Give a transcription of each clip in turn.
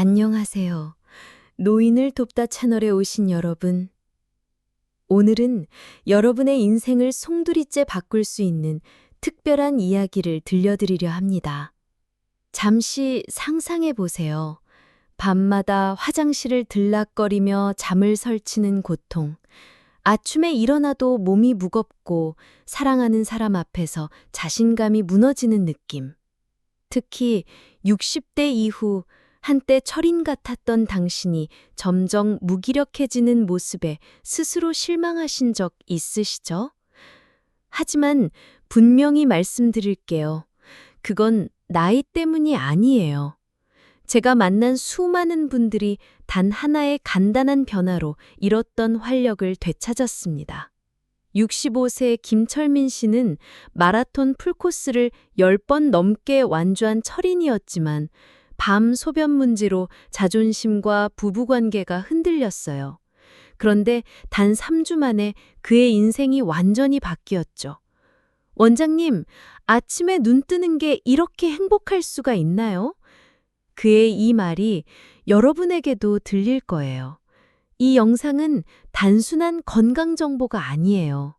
안녕하세요. 노인을 돕다 채널에 오신 여러분. 오늘은 여러분의 인생을 송두리째 바꿀 수 있는 특별한 이야기를 들려드리려 합니다. 잠시 상상해 보세요. 밤마다 화장실을 들락거리며 잠을 설치는 고통. 아침에 일어나도 몸이 무겁고 사랑하는 사람 앞에서 자신감이 무너지는 느낌. 특히 60대 이후 한때 철인 같았던 당신이 점점 무기력해지는 모습에 스스로 실망하신 적 있으시죠? 하지만 분명히 말씀드릴게요. 그건 나이 때문이 아니에요. 제가 만난 수많은 분들이 단 하나의 간단한 변화로 잃었던 활력을 되찾았습니다. 65세 김철민 씨는 마라톤 풀코스를 10번 넘게 완주한 철인이었지만 밤 소변 문제로 자존심과 부부관계가 흔들렸어요. 그런데 단 3주 만에 그의 인생이 완전히 바뀌었죠. 원장님, 아침에 눈 뜨는 게 이렇게 행복할 수가 있나요? 그의 이 말이 여러분에게도 들릴 거예요. 이 영상은 단순한 건강 정보가 아니에요.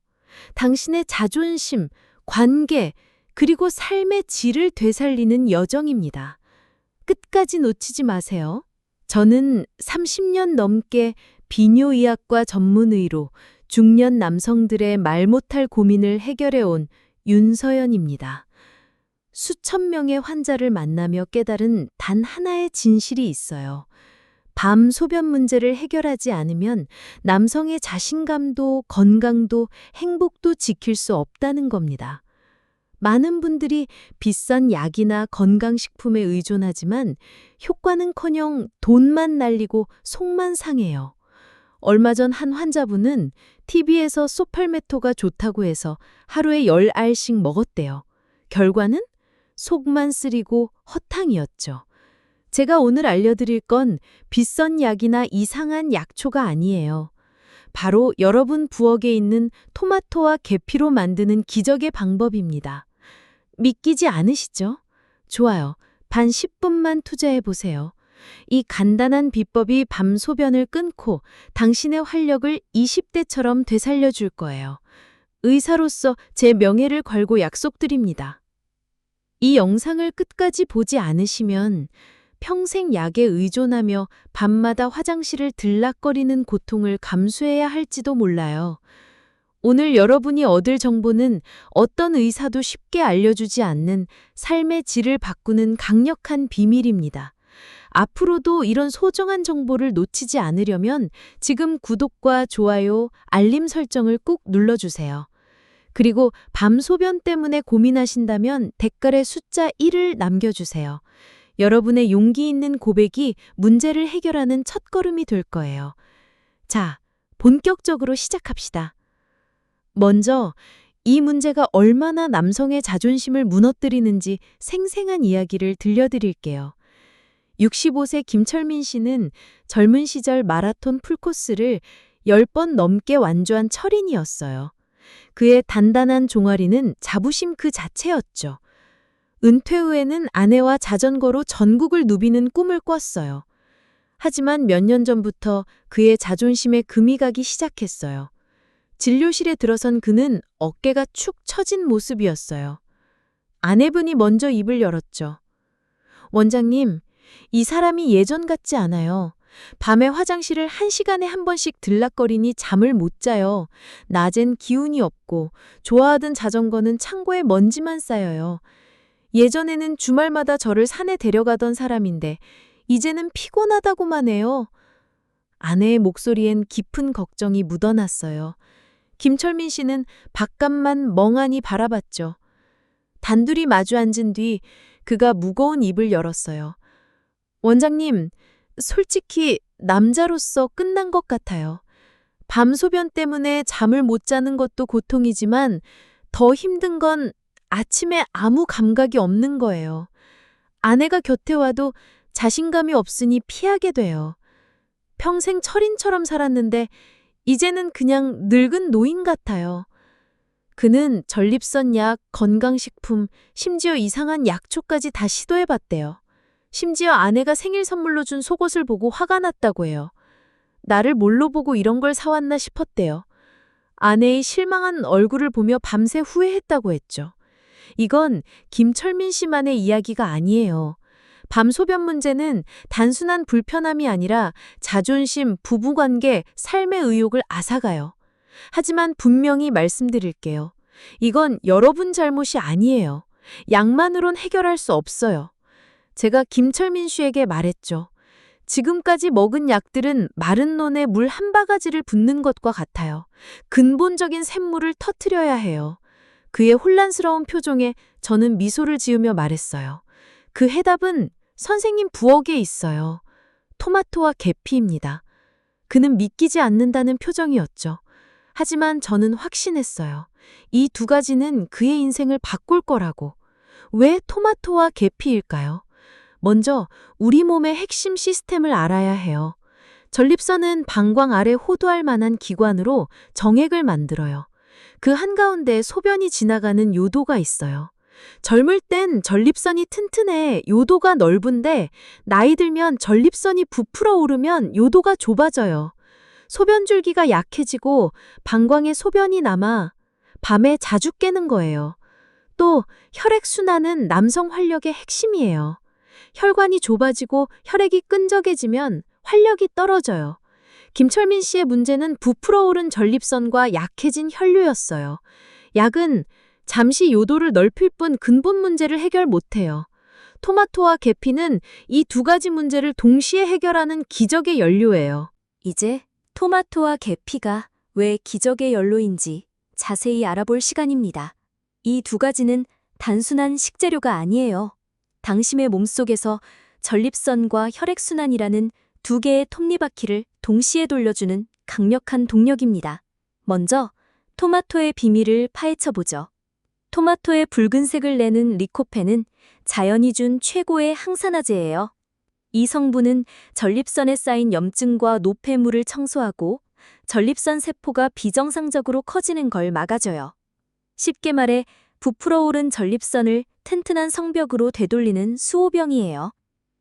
당신의 자존심, 관계, 그리고 삶의 질을 되살리는 여정입니다. 끝까지 놓치지 마세요. 저는 30년 넘게 비뇨의학과 전문의로 중년 남성들의 말 못할 고민을 해결해 온 윤서연입니다. 수천 명의 환자를 만나며 깨달은 단 하나의 진실이 있어요. 밤 소변 문제를 해결하지 않으면 남성의 자신감도 건강도 행복도 지킬 수 없다는 겁니다. 많은 분들이 비싼 약이나 건강식품에 의존하지만 효과는커녕 돈만 날리고 속만 상해요. 얼마 전 한 환자분은 TV에서 소팔메토가 좋다고 해서 하루에 10알씩 먹었대요. 결과는 속만 쓰리고 허탕이었죠. 제가 오늘 알려드릴 건 비싼 약이나 이상한 약초가 아니에요. 바로 여러분 부엌에 있는 토마토와 계피로 만드는 기적의 방법입니다. 믿기지 않으시죠? 좋아요. 단 10분만 투자해 보세요. 이 간단한 비법이 밤 소변을 끊고 당신의 활력을 20대처럼 되살려 줄 거예요. 의사로서 제 명예를 걸고 약속드립니다. 이 영상을 끝까지 보지 않으시면 평생 약에 의존하며 밤마다 화장실을 들락거리는 고통을 감수해야 할지도 몰라요. 오늘 여러분이 얻을 정보는 어떤 의사도 쉽게 알려주지 않는 삶의 질을 바꾸는 강력한 비밀입니다. 앞으로도 이런 소중한 정보를 놓치지 않으려면 지금 구독과 좋아요, 알림 설정을 꼭 눌러주세요. 그리고 밤 소변 때문에 고민하신다면 댓글에 숫자 1을 남겨주세요. 여러분의 용기 있는 고백이 문제를 해결하는 첫걸음이 될 거예요. 자, 본격적으로 시작합시다. 먼저 이 문제가 얼마나 남성의 자존심을 무너뜨리는지 생생한 이야기를 들려드릴게요. 65세 김철민 씨는 젊은 시절 마라톤 풀코스를 10번 넘게 완주한 철인이었어요. 그의 단단한 종아리는 자부심 그 자체였죠. 은퇴 후에는 아내와 자전거로 전국을 누비는 꿈을 꿨어요. 하지만 몇 년 전부터 그의 자존심에 금이 가기 시작했어요. 진료실에 들어선 그는 어깨가 축 처진 모습이었어요. 아내분이 먼저 입을 열었죠. 원장님, 이 사람이 예전 같지 않아요. 밤에 화장실을 1시간에 한 번씩 들락거리니 잠을 못 자요. 낮엔 기운이 없고 좋아하던 자전거는 창고에 먼지만 쌓여요. 예전에는 주말마다 저를 산에 데려가던 사람인데 이제는 피곤하다고만 해요. 아내의 목소리엔 깊은 걱정이 묻어났어요. 김철민 씨는 바깥만 멍하니 바라봤죠. 단둘이 마주 앉은 뒤 그가 무거운 입을 열었어요. 원장님, 솔직히 남자로서 끝난 것 같아요. 밤 소변 때문에 잠을 못 자는 것도 고통이지만 더 힘든 건 아침에 아무 감각이 없는 거예요. 아내가 곁에 와도 자신감이 없으니 피하게 돼요. 평생 철인처럼 살았는데 이제는 그냥 늙은 노인 같아요. 그는 전립선 약, 건강식품, 심지어 이상한 약초까지 다 시도해봤대요. 심지어 아내가 생일 선물로 준 속옷을 보고 화가 났다고 해요. 나를 뭘로 보고 이런 걸 사왔나 싶었대요. 아내의 실망한 얼굴을 보며 밤새 후회했다고 했죠. 이건 김철민 씨만의 이야기가 아니에요. 밤 소변 문제는 단순한 불편함이 아니라 자존심, 부부관계, 삶의 의욕을 앗아가요. 하지만 분명히 말씀드릴게요. 이건 여러분 잘못이 아니에요. 약만으론 해결할 수 없어요. 제가 김철민 씨에게 말했죠. 지금까지 먹은 약들은 마른 논에 물 한 바가지를 붓는 것과 같아요. 근본적인 샘물을 터뜨려야 해요. 그의 혼란스러운 표정에 저는 미소를 지으며 말했어요. 그 해답은 선생님 부엌에 있어요. 토마토와 계피입니다. 그는 믿기지 않는다는 표정이었죠. 하지만 저는 확신했어요. 이 두 가지는 그의 인생을 바꿀 거라고. 왜 토마토와 계피일까요? 먼저 우리 몸의 핵심 시스템을 알아야 해요. 전립선은 방광 아래 호도할 만한 기관으로 정액을 만들어요. 그 한가운데 소변이 지나가는 요도가 있어요. 젊을 땐 전립선이 튼튼해 요도가 넓은데 나이 들면 전립선이 부풀어 오르면 요도가 좁아져요. 소변 줄기가 약해지고 방광에 소변이 남아 밤에 자주 깨는 거예요. 또 혈액순환은 남성 활력의 핵심이에요. 혈관이 좁아지고 혈액이 끈적해지면 활력이 떨어져요. 김철민 씨의 문제는 부풀어 오른 전립선과 약해진 혈류였어요. 약은 잠시 요도를 넓힐 뿐 근본 문제를 해결 못해요. 토마토와 계피는 이 두 가지 문제를 동시에 해결하는 기적의 연료예요. 이제 토마토와 계피가 왜 기적의 연료인지 자세히 알아볼 시간입니다. 이 두 가지는 단순한 식재료가 아니에요. 당신의 몸속에서 전립선과 혈액순환이라는 두 개의 톱니바퀴를 동시에 돌려주는 강력한 동력입니다. 먼저 토마토의 비밀을 파헤쳐보죠. 토마토의 붉은색을 내는 리코펜은 자연이 준 최고의 항산화제예요. 이 성분은 전립선에 쌓인 염증과 노폐물을 청소하고 전립선 세포가 비정상적으로 커지는 걸 막아줘요. 쉽게 말해 부풀어 오른 전립선을 튼튼한 성벽으로 되돌리는 수호병이에요.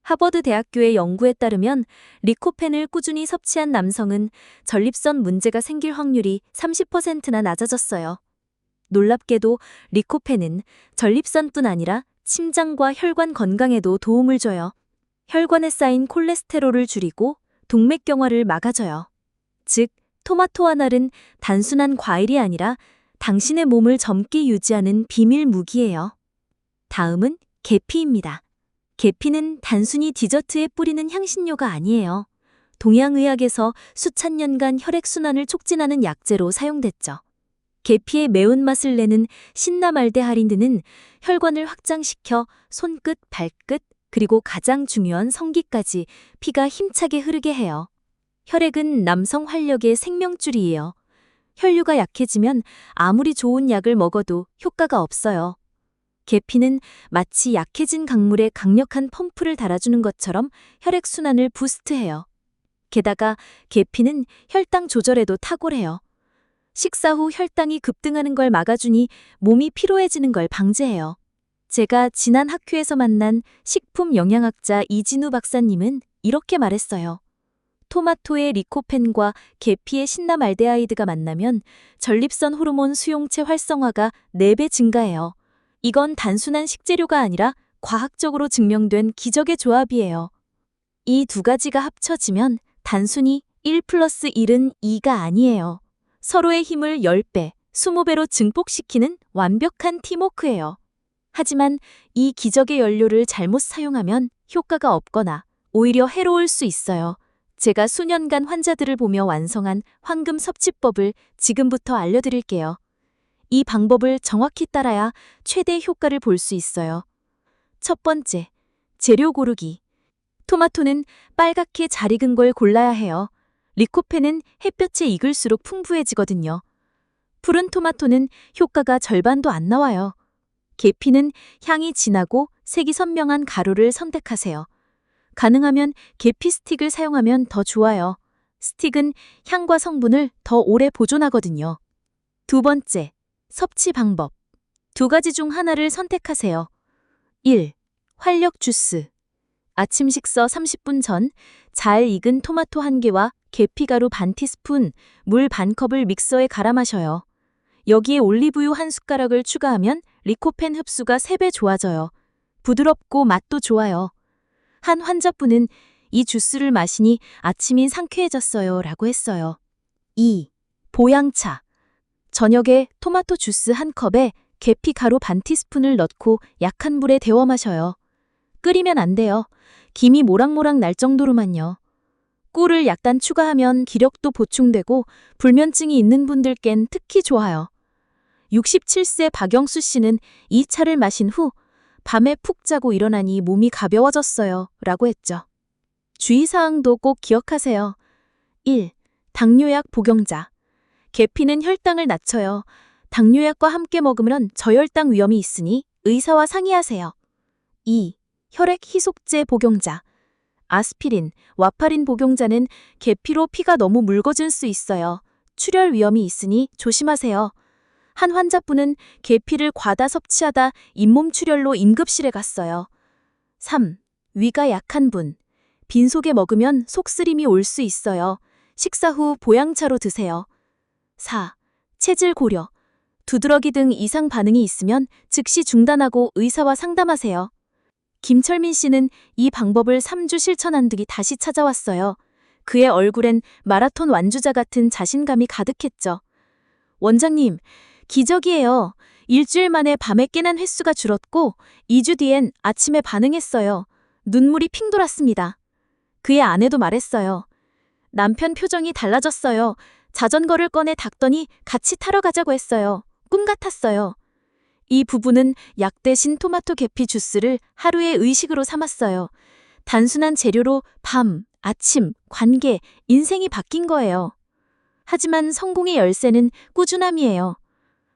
하버드 대학교의 연구에 따르면 리코펜을 꾸준히 섭취한 남성은 전립선 문제가 생길 확률이 30%나 낮아졌어요. 놀랍게도 리코펜은 전립선뿐 아니라 심장과 혈관 건강에도 도움을 줘요. 혈관에 쌓인 콜레스테롤을 줄이고 동맥경화를 막아줘요. 즉, 토마토 하나는 단순한 과일이 아니라 당신의 몸을 젊게 유지하는 비밀 무기예요. 다음은 계피입니다. 계피는 단순히 디저트에 뿌리는 향신료가 아니에요. 동양의학에서 수천 년간 혈액순환을 촉진하는 약재로 사용됐죠. 계피의 매운맛을 내는 신나말데하이드는 혈관을 확장시켜 손끝, 발끝, 그리고 가장 중요한 성기까지 피가 힘차게 흐르게 해요. 혈액은 남성 활력의 생명줄이에요. 혈류가 약해지면 아무리 좋은 약을 먹어도 효과가 없어요. 계피는 마치 약해진 강물에 강력한 펌프를 달아주는 것처럼 혈액순환을 부스트해요. 게다가 계피는 혈당 조절에도 탁월해요. 식사 후 혈당이 급등하는 걸 막아주니 몸이 피로해지는 걸 방지해요. 제가 지난 학교에서 만난 식품 영양학자 이진우 박사님은 이렇게 말했어요. 토마토의 리코펜과 계피의 신나말데하이드가 만나면 전립선 호르몬 수용체 활성화가 4배 증가해요. 이건 단순한 식재료가 아니라 과학적으로 증명된 기적의 조합이에요. 이 두 가지가 합쳐지면 단순히 1+1은 2가 아니에요. 서로의 힘을 10배, 20배로 증폭시키는 완벽한 팀워크예요. 하지만 이 기적의 연료를 잘못 사용하면 효과가 없거나 오히려 해로울 수 있어요. 제가 수년간 환자들을 보며 완성한 황금 섭취법을 지금부터 알려드릴게요. 이 방법을 정확히 따라야 최대 효과를 볼 수 있어요. 첫 번째, 재료 고르기. 토마토는 빨갛게 잘 익은 걸 골라야 해요. 리코펜은 햇볕에 익을수록 풍부해지거든요. 푸른 토마토는 효과가 절반도 안 나와요. 계피는 향이 진하고 색이 선명한 가루를 선택하세요. 가능하면 계피 스틱을 사용하면 더 좋아요. 스틱은 향과 성분을 더 오래 보존하거든요. 두 번째, 섭취 방법. 두 가지 중 하나를 선택하세요. 1. 활력 주스. 아침 식사 30분 전 잘 익은 토마토 1개와 계피가루 반 티스푼, 물 반 컵을 믹서에 갈아 마셔요. 여기에 올리브유 1숟가락을 추가하면 리코펜 흡수가 3배 좋아져요. 부드럽고 맛도 좋아요. 한 환자분은 이 주스를 마시니 아침이 상쾌해졌어요 라고 했어요. 2. 보양차. 저녁에 토마토 주스 1컵에 계피 가루 반 티스푼을 넣고 약한 불에 데워 마셔요. 끓이면 안 돼요. 김이 모락모락 날 정도로만요. 꿀을 약간 추가하면 기력도 보충되고 불면증이 있는 분들께는 특히 좋아요. 67세 박영수 씨는 이 차를 마신 후 밤에 푹 자고 일어나니 몸이 가벼워졌어요 라고 했죠. 주의사항도 꼭 기억하세요. 1. 당뇨약 복용자. 계피는 혈당을 낮춰요. 당뇨약과 함께 먹으면 저혈당 위험이 있으니 의사와 상의하세요. 2. 혈액 희석제 복용자. 아스피린, 와파린 복용자는 계피로 피가 너무 묽어질 수 있어요. 출혈 위험이 있으니 조심하세요. 한 환자분은 계피를 과다 섭취하다 잇몸 출혈로 응급실에 갔어요. 3. 위가 약한 분. 빈속에 먹으면 속쓰림이 올 수 있어요. 식사 후 보양차로 드세요. 4. 체질 고려. 두드러기 등 이상 반응이 있으면 즉시 중단하고 의사와 상담하세요. 김철민 씨는 이 방법을 3주 실천한 뒤 다시 찾아왔어요. 그의 얼굴엔 마라톤 완주자 같은 자신감이 가득했죠. 원장님, 기적이에요. 일주일 만에 밤에 깨는 횟수가 줄었고 2주 뒤엔 아침에 반응했어요. 눈물이 핑 돌았습니다. 그의 아내도 말했어요. 남편 표정이 달라졌어요. 자전거를 꺼내 닦더니 같이 타러 가자고 했어요. 꿈 같았어요. 이 부부는 약 대신 토마토 계피 주스를 하루의 의식으로 삼았어요. 단순한 재료로 밤, 아침, 관계, 인생이 바뀐 거예요. 하지만 성공의 열쇠는 꾸준함이에요.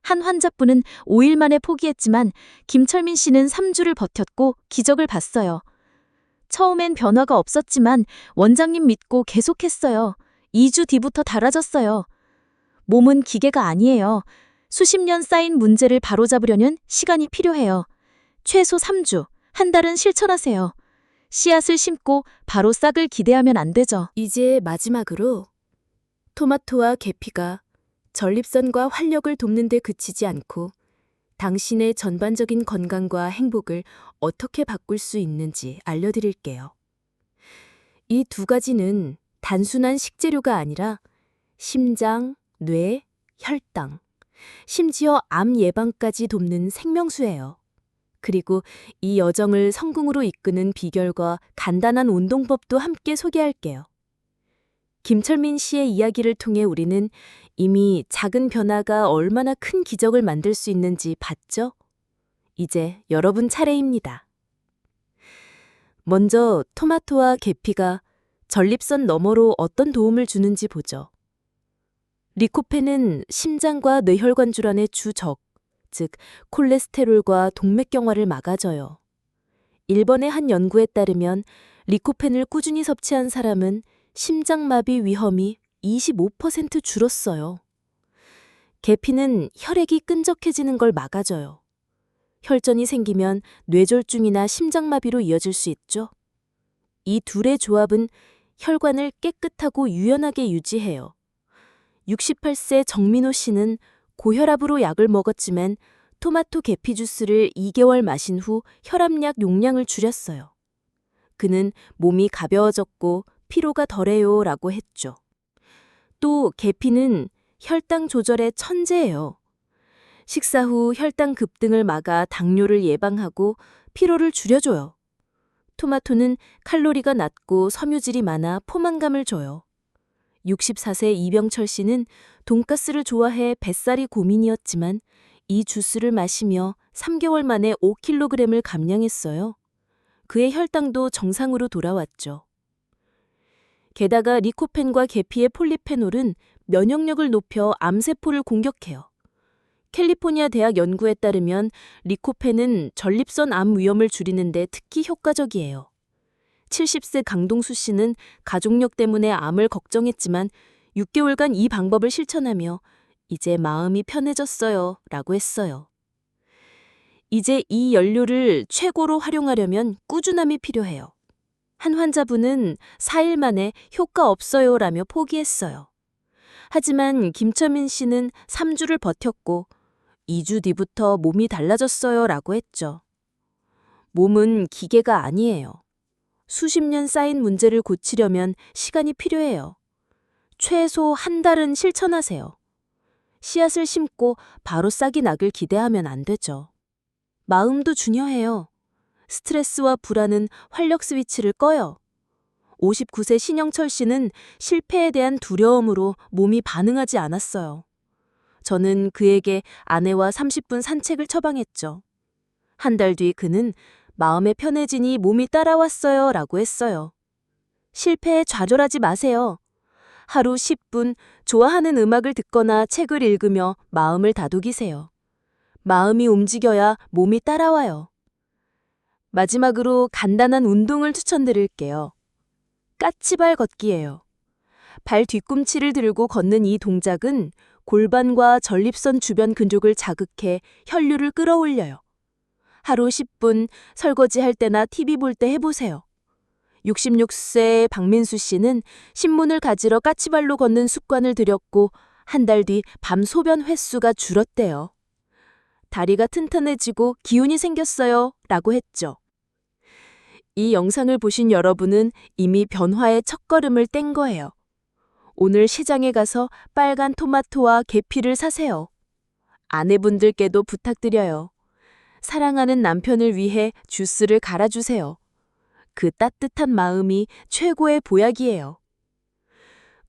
한 환자분은 5일 만에 포기했지만 김철민 씨는 3주를 버텼고 기적을 봤어요. 처음엔 변화가 없었지만 원장님 믿고 계속했어요. 2주 뒤부터 달라졌어요. 몸은 기계가 아니에요. 수십 년 쌓인 문제를 바로잡으려면 시간이 필요해요. 최소 3주, 한 달은 실천하세요. 씨앗을 심고 바로 싹을 기대하면 안 되죠. 이제 마지막으로 토마토와 계피가 전립선과 활력을 돕는 데 그치지 않고 당신의 전반적인 건강과 행복을 어떻게 바꿀 수 있는지 알려드릴게요. 이 2가지는 단순한 식재료가 아니라 심장, 뇌, 혈당, 심지어 암 예방까지 돕는 생명수예요. 그리고 이 여정을 성공으로 이끄는 비결과 간단한 운동법도 함께 소개할게요. 김철민 씨의 이야기를 통해 우리는 이미 작은 변화가 얼마나 큰 기적을 만들 수 있는지 봤죠? 이제 여러분 차례입니다. 먼저 토마토와 계피가 전립선 너머로 어떤 도움을 주는지 보죠. 리코펜은 심장과 뇌혈관 질환의 주적, 즉 콜레스테롤과 동맥경화를 막아줘요. 일본의 한 연구에 따르면 리코펜을 꾸준히 섭취한 사람은 심장마비 위험이 25% 줄었어요. 계피는 혈액이 끈적해지는 걸 막아줘요. 혈전이 생기면 뇌졸중이나 심장마비로 이어질 수 있죠. 이 둘의 조합은 혈관을 깨끗하고 유연하게 유지해요. 68세 정민호 씨는 고혈압으로 약을 먹었지만 토마토 계피 주스를 2개월 마신 후 혈압약 용량을 줄였어요. 그는 몸이 가벼워졌고 피로가 덜해요 라고 했죠. 또 계피는 혈당 조절의 천재예요. 식사 후 혈당 급등을 막아 당뇨를 예방하고 피로를 줄여줘요. 토마토는 칼로리가 낮고 섬유질이 많아 포만감을 줘요. 64세 이병철 씨는 돈가스를 좋아해 뱃살이 고민이었지만 이 주스를 마시며 3개월 만에 5kg을 감량했어요. 그의 혈당도 정상으로 돌아왔죠. 게다가 리코펜과 계피의 폴리페놀은 면역력을 높여 암세포를 공격해요. 캘리포니아 대학 연구에 따르면 리코펜은 전립선 암 위험을 줄이는 데 특히 효과적이에요. 70세 강동수 씨는 가족력 때문에 암을 걱정했지만 6개월간 이 방법을 실천하며 이제 마음이 편해졌어요 라고 했어요. 이제 이 연료를 최고로 활용하려면 꾸준함이 필요해요. 한 환자분은 4일 만에 효과 없어요라며 포기했어요. 하지만 김철민 씨는 3주를 버텼고 2주 뒤부터 몸이 달라졌어요라고 했죠. 몸은 기계가 아니에요. 수십 년 쌓인 문제를 고치려면 시간이 필요해요. 최소 한 달은 실천하세요. 씨앗을 심고 바로 싹이 나길 기대하면 안 되죠. 마음도 중요해요. 스트레스와 불안은 활력 스위치를 꺼요. 59세 신영철 씨는 실패에 대한 두려움으로 몸이 반응하지 않았어요. 저는 그에게 아내와 30분 산책을 처방했죠. 한 달 뒤 그는 마음에 편해지니 몸이 따라왔어요 라고 했어요. 실패에 좌절하지 마세요. 하루 10분 좋아하는 음악을 듣거나 책을 읽으며 마음을 다독이세요. 마음이 움직여야 몸이 따라와요. 마지막으로 간단한 운동을 추천드릴게요. 까치발 걷기예요. 발 뒤꿈치를 들고 걷는 이 동작은 골반과 전립선 주변 근육을 자극해 혈류를 끌어올려요. 하루 10분 설거지할 때나 TV 볼 때 해보세요. 66세 박민수 씨는 신문을 가지러 까치발로 걷는 습관을 들였고 한 달 뒤 밤 소변 횟수가 줄었대요. 다리가 튼튼해지고 기운이 생겼어요 라고 했죠. 이 영상을 보신 여러분은 이미 변화의 첫걸음을 뗀 거예요. 오늘 시장에 가서 빨간 토마토와 계피를 사세요. 아내분들께도 부탁드려요. 사랑하는 남편을 위해 주스를 갈아주세요. 그 따뜻한 마음이 최고의 보약이에요.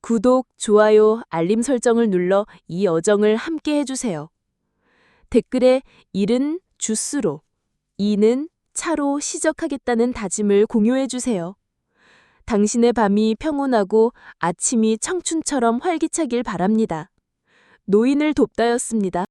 구독, 좋아요, 알림 설정을 눌러 이 여정을 함께 해주세요. 댓글에 1은 주스로, 2는 차로 시작하겠다는 다짐을 공유해주세요. 당신의 밤이 평온하고 아침이 청춘처럼 활기차길 바랍니다. 노인을 돕다였습니다.